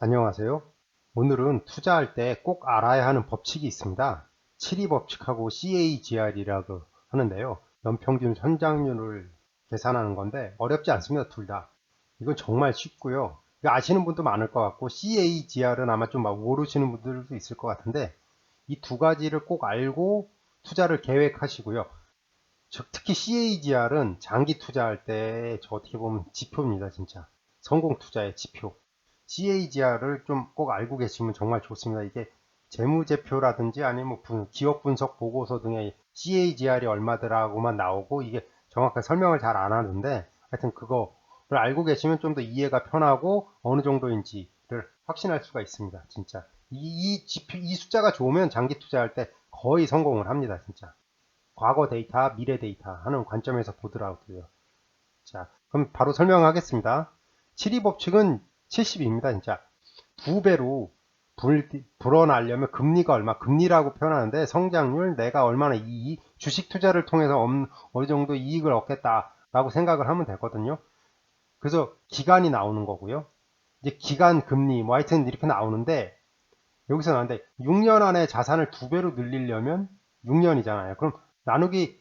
안녕하세요. 오늘은 투자할 때 꼭 알아야 하는 법칙이 있습니다. 7이 법칙하고 CAGR이라고 하는데요. 연평균 선장률을 계산하는 건데 어렵지 않습니다. 둘 다. 이건 정말 쉽고요. 이거 아시는 분도 많을 것 같고 CAGR은 아마 좀 모르시는 분들도 있을 것 같은데 이 두 가지를 꼭 알고 투자를 계획하시고요. 특히 CAGR은 장기 투자할 때 어떻게 보면 지표입니다. 진짜. 성공 투자의 지표. CAGR을 좀 꼭 알고 계시면 정말 좋습니다. 이게 재무제표라든지 아니면 기업 분석 보고서 등의 CAGR이 얼마더라고만 나오고 이게 정확하게 설명을 잘 안 하는데 하여튼 그거를 알고 계시면 좀 더 이해가 편하고 어느 정도인지를 확신할 수가 있습니다. 진짜. 이 지표, 이 숫자가 좋으면 장기 투자할 때 거의 성공을 합니다. 진짜. 과거 데이터, 미래 데이터 하는 관점에서 보더라고요. 자, 그럼 바로 설명하겠습니다. 7위 법칙은 70입니다. 진짜. 두 배로 불어나려면 금리가 얼마, 금리라고 표현하는데 성장률, 내가 얼마나 주식 투자를 통해서 어느 정도 이익을 얻겠다라고 생각을 하면 되거든요. 그래서 기간이 나오는 거고요. 이제 기간 금리, 뭐 하여튼 이렇게 나오는데 여기서 나는데 6년 안에 자산을 두 배로 늘리려면 6년이잖아요. 그럼 나누기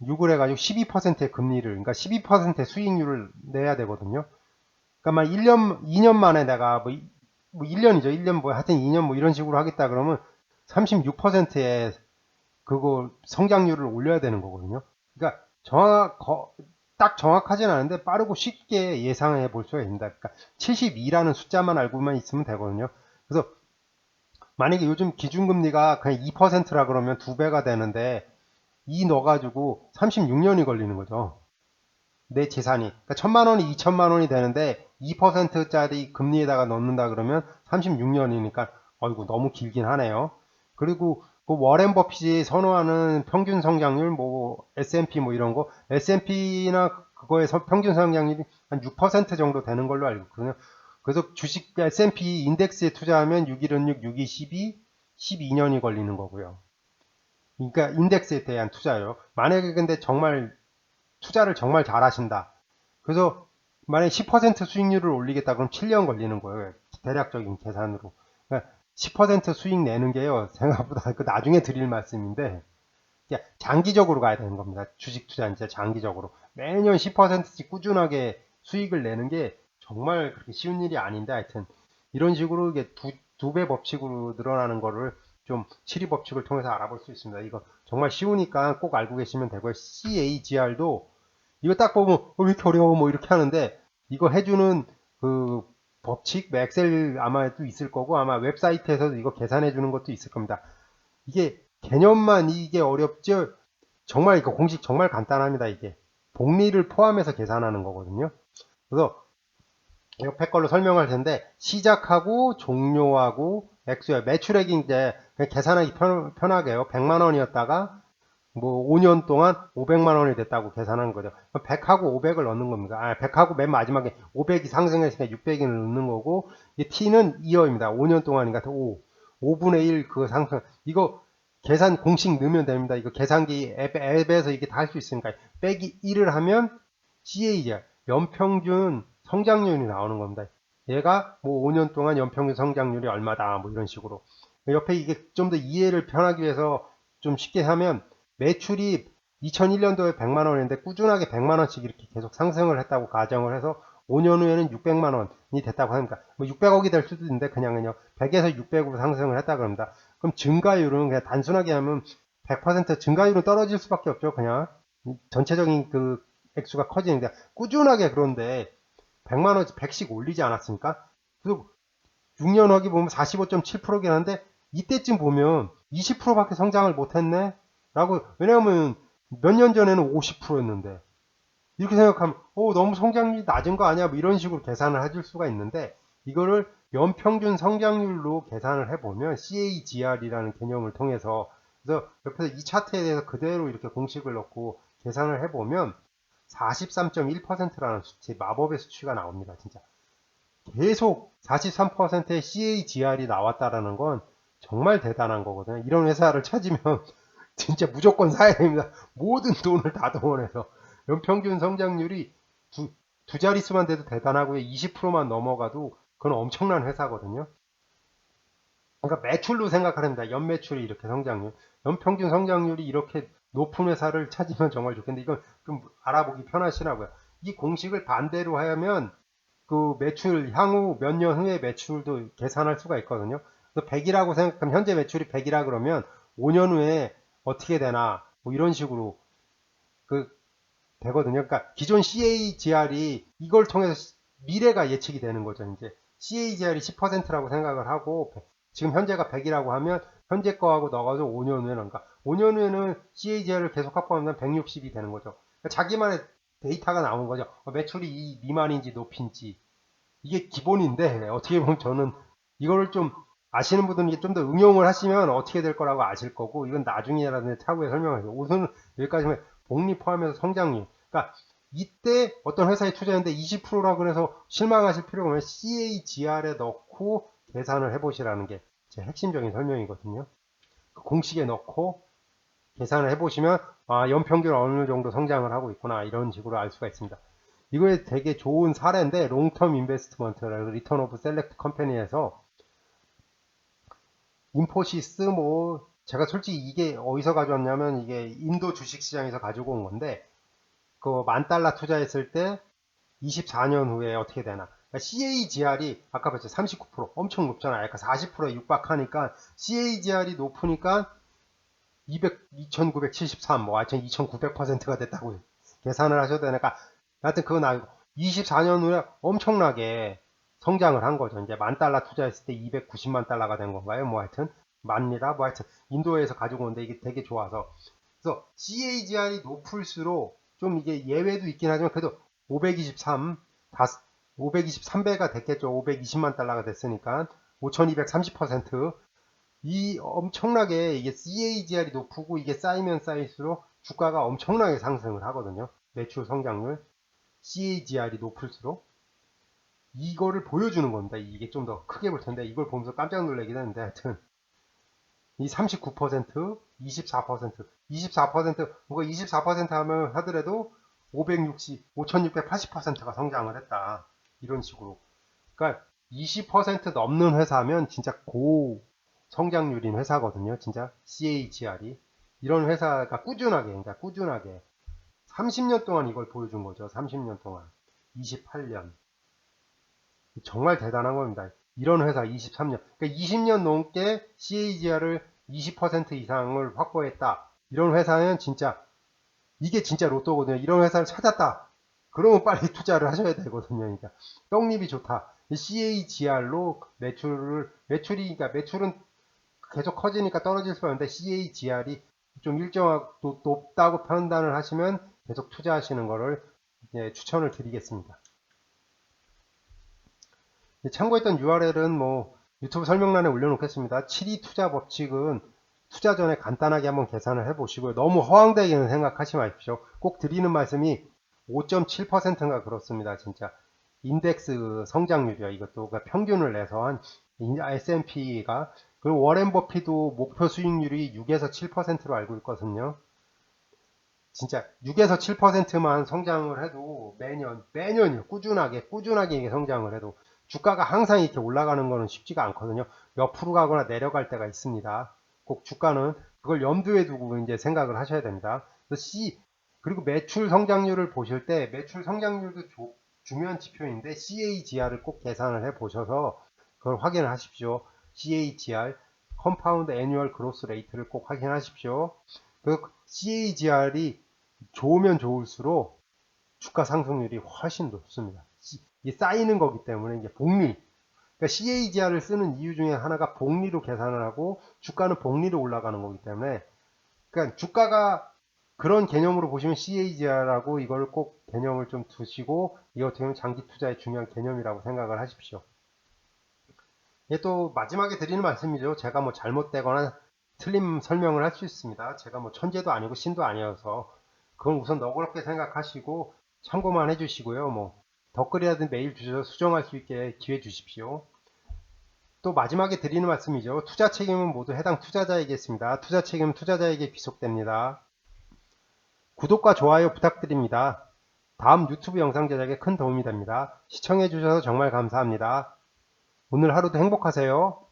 6을 해가지고 12%의 금리를, 그러니까 12%의 수익률을 내야 되거든요. 그러니까 막 1년, 2년 만에 내가 뭐 1년이죠. 1년 뭐 하여튼 2년 뭐 이런 식으로 하겠다 그러면 36%의 그거 성장률을 올려야 되는 거거든요. 그러니까 딱 정확하진 않은데 빠르고 쉽게 예상해 볼 수가 있습니다. 그러니까 72라는 숫자만 알고만 있으면 되거든요. 그래서 만약에 요즘 기준금리가 그냥 2%라 그러면 두 배가 되는데 이 넣어가지고 36년이 걸리는 거죠. 내 재산이. 그러니까 1000만 원이 2000만 원이 되는데 2%짜리 금리에다가 넣는다 그러면 36년이니까 어이구 너무 길긴 하네요. 그리고 그 워렌 버핏이 선호하는 평균 성장률 뭐 S&P 뭐 이런 거 S&P나 그거의 평균 성장률이 한 6% 정도 되는 걸로 알고 있거든요. 그래서 주식 S&P 인덱스에 투자하면 6116, 6212, 12년이 걸리는 거고요. 그러니까 인덱스에 대한 투자요. 만약에 근데 정말 투자를 정말 잘하신다. 그래서 만약에 10% 수익률을 올리겠다 그럼 7년 걸리는 거예요. 대략적인 계산으로. 그러니까 10% 수익 내는 게요. 생각보다 그 나중에 드릴 말씀인데 장기적으로 가야 되는 겁니다. 주식 투자는 진짜 장기적으로. 매년 10%씩 꾸준하게 수익을 내는 게 정말 그렇게 쉬운 일이 아닌데 하여튼 이런 식으로 이게 두 배 법칙으로 늘어나는 거를 좀 7위 법칙을 통해서 알아볼 수 있습니다. 이거 정말 쉬우니까 꼭 알고 계시면 되고요. CAGR도 이거 딱 보면 왜 이렇게 어려워 뭐 이렇게 하는데 이거 해주는 그 법칙 엑셀 아마 도 있을 거고 아마 웹사이트에서도 이거 계산해 주는 것도 있을 겁니다. 이게 개념만 이게 어렵죠. 정말 이거 공식 정말 간단합니다. 이게 복리를 포함해서 계산하는 거거든요. 그래서 옆에 걸로 설명할 텐데 시작하고 종료하고 액수야 매출액이 이제 그냥 계산하기 편하게요. 100만 원이었다가 뭐 5년 동안 500만 원이 됐다고 계산한 거죠. 100하고 500을 넣는 겁니다. 100하고 맨 마지막에 500이 상승했으니까 600을 넣는 거고, 이 t는 2여입니다. 5년 동안이니까 5. 5분의 1 그거 상승. 이거 계산 공식 넣으면 됩니다. 이거 계산기 앱에서 이게 다 할 수 있으니까 빼기 1을 하면 CAGR 연평균 성장률이 나오는 겁니다. 얘가 뭐 5년 동안 연평균 성장률이 얼마다 뭐 이런 식으로. 옆에 이게 좀 더 이해를 편하기 위해서 좀 쉽게 하면 매출이 2001년도에 100만 원인데 꾸준하게 100만 원씩 이렇게 계속 상승을 했다고 가정을 해서 5년 후에는 600만 원이 됐다고 합니다. 뭐 600억이 될 수도 있는데 그냥은요. 100에서 600으로 상승을 했다 그럽니다. 그럼 증가율은 그냥 단순하게 하면 100% 증가율은 떨어질 수밖에 없죠. 그냥 전체적인 그 액수가 커지는데 꾸준하게 그런데 100만 원, 100씩 올리지 않았습니까? 그래서 6년 하기 보면 45.7%긴 한데 이때쯤 보면 20%밖에 성장을 못했네? 라고 왜냐하면 몇 년 전에는 50%였는데 이렇게 생각하면 너무 성장률이 낮은 거 아니야? 뭐 이런 식으로 계산을 해줄 수가 있는데 이거를 연평균 성장률로 계산을 해보면 CAGR이라는 개념을 통해서 그래서 옆에서 이 차트에 대해서 그대로 이렇게 공식을 넣고 계산을 해보면 43.1%라는 수치, 마법의 수치가 나옵니다. 진짜. 계속 43%의 CAGR이 나왔다라는 건 정말 대단한 거거든요. 이런 회사를 찾으면 진짜 무조건 사야 됩니다. 모든 돈을 다 동원해서. 연평균 성장률이 두 자릿수만 돼도 대단하고요. 20%만 넘어가도 그건 엄청난 회사거든요. 그러니까 매출로 생각을 합니다. 연매출이 이렇게 성장률, 연평균 성장률이 이렇게 높은 회사를 찾으면 정말 좋겠는데 이건 좀 알아보기 편하시라고요. 이 공식을 반대로 하면 그 매출 향후 몇 년 후에 매출도 계산할 수가 있거든요. 100이라고 생각하면 현재 매출이 100이라 그러면 5년 후에 어떻게 되나 뭐 이런 식으로 그 되거든요. 그러니까 기존 CAGR이 이걸 통해서 미래가 예측이 되는 거죠. 이제 CAGR이 10%라고 생각을 하고 지금 현재가 100이라고 하면 현재 거하고 넣어가지고 5년 후에는 그러니까 5년 후에는 CAGR을 계속 확보하면 160이 되는 거죠. 그러니까 자기만의 데이터가 나오는 거죠. 매출이 이 미만인지 높인지 이게 기본인데 어떻게 보면 저는 이거를 좀 아시는 분들은 좀 더 응용을 하시면 어떻게 될 거라고 아실 거고 이건 나중에라든지 차후에 설명하세요. 우선 여기까지만 복리 포함해서 성장률. 그러니까 이때 어떤 회사에 투자했는데 20%라고 해서 실망하실 필요가 없으면 CAGR에 넣고 계산을 해보시라는 게 제 핵심적인 설명이거든요. 그 공식에 넣고 계산을 해보시면 아 연평균 어느 정도 성장을 하고 있구나 이런 식으로 알 수가 있습니다. 이거에 되게 좋은 사례인데 롱텀 인베스트먼트라는 리턴 오브 셀렉트 컴퍼니에서 인포시스 뭐 제가 솔직히 이게 어디서 가져왔냐면 이게 인도 주식시장에서 가지고 온 건데 그 $10,000 투자했을 때 24년 후에 어떻게 되나 CAGR이 아까 봤죠 39% 엄청 높잖아요. 약간 40%에 육박하니까 CAGR이 높으니까 2973, 뭐 하여튼 2900%가 됐다고 계산을 하셔도 되니까 하여튼 그건 알고 24년 후에 엄청나게 성장을 한 거죠. 이제 $10,000 투자했을 때 290만 달러가 된 건가요? 뭐 하여튼 만니다. 뭐 하여튼 인도에서 가지고 온데 이게 되게 좋아서 그래서 CAGR이 높을수록 좀 이게 예외도 있긴 하지만 그래도 523, 523배가 됐겠죠. 520만 달러가 됐으니까 5230%. 이 엄청나게 이게 CAGR이 높고 이게 쌓이면 쌓일수록 주가가 엄청나게 상승을 하거든요. 매출 성장률 CAGR이 높을수록 이거를 보여주는 겁니다. 이게 좀 더 크게 볼 텐데 이걸 보면서 깜짝 놀라긴 했는데 하여튼 이 39%, 24%, 24% 뭔가 24% 하면 하더라도 560, 5680%가 성장을 했다. 이런 식으로. 그러니까 20% 넘는 회사면 진짜 고 성장률인 회사거든요. 진짜 CAGR이. 이런 회사가 꾸준하게, 그러니까 꾸준하게 30년 동안 이걸 보여준 거죠. 30년 동안. 28년. 정말 대단한 겁니다. 이런 회사 23년. 그러니까 20년 넘게 CAGR을 20% 이상을 확보했다. 이런 회사는 진짜 이게 진짜 로또거든요. 이런 회사를 찾았다. 그러면 빨리 투자를 하셔야 되거든요. 그러니까 떡잎이 좋다. CAGR로 매출이, 그러니까 매출은 계속 커지니까 떨어질 수가 있는데 CAGR이 좀 일정하고 높다고 판단을 하시면 계속 투자하시는 거를 추천을 드리겠습니다. 참고했던 URL은 뭐 유튜브 설명란에 올려놓겠습니다. 7위 투자 법칙은 투자 전에 간단하게 한번 계산을 해보시고요. 너무 허황되게는 생각하지 마십시오. 꼭 드리는 말씀이 5.7%인가 그렇습니다. 진짜 인덱스 성장률이요. 이것도 그러니까 평균을 내서 한 S&P가 그리고 워렌 버핏도 목표 수익률이 6에서 7%로 알고 있거든요. 진짜 6에서 7%만 성장을 해도 매년이요. 꾸준하게 성장을 해도 주가가 항상 이렇게 올라가는 거는 쉽지가 않거든요. 몇 프로 가거나 내려갈 때가 있습니다. 꼭 주가는 그걸 염두에 두고 이제 생각을 하셔야 됩니다. 그리고 매출 성장률을 보실 때 매출 성장률도 중요한 지표인데 CAGR을 꼭 계산을 해 보셔서 그걸 확인을 하십시오. CAGR, 컴파운드 애뉴얼 그로스 레이트를 꼭 확인하십시오. 그 CAGR이 좋으면 좋을수록 주가 상승률이 훨씬 높습니다. 이게 쌓이는 거기 때문에 이게 복리. 그러니까 CAGR을 쓰는 이유 중에 하나가 복리로 계산을 하고 주가는 복리로 올라가는 거기 때문에 그러니까 주가가 그런 개념으로 보시면 CAGR하고 이걸 꼭 개념을 좀 두시고 이거 어떻게 보면 장기 투자의 중요한 개념이라고 생각을 하십시오. 이게 또 마지막에 드리는 말씀이죠. 제가 뭐 잘못되거나 틀린 설명을 할 수 있습니다. 제가 뭐 천재도 아니고 신도 아니어서 그건 우선 너그럽게 생각하시고 참고만 해주시고요. 뭐 댓글이라든 메일 주셔서 수정할 수 있게 기회 주십시오. 또 마지막에 드리는 말씀이죠. 투자 책임은 모두 해당 투자자에게있습니다. 투자 책임은 투자자에게 귀속됩니다. 구독과 좋아요 부탁드립니다. 다음 유튜브 영상 제작에 큰 도움이 됩니다. 시청해주셔서 정말 감사합니다. 오늘 하루도 행복하세요.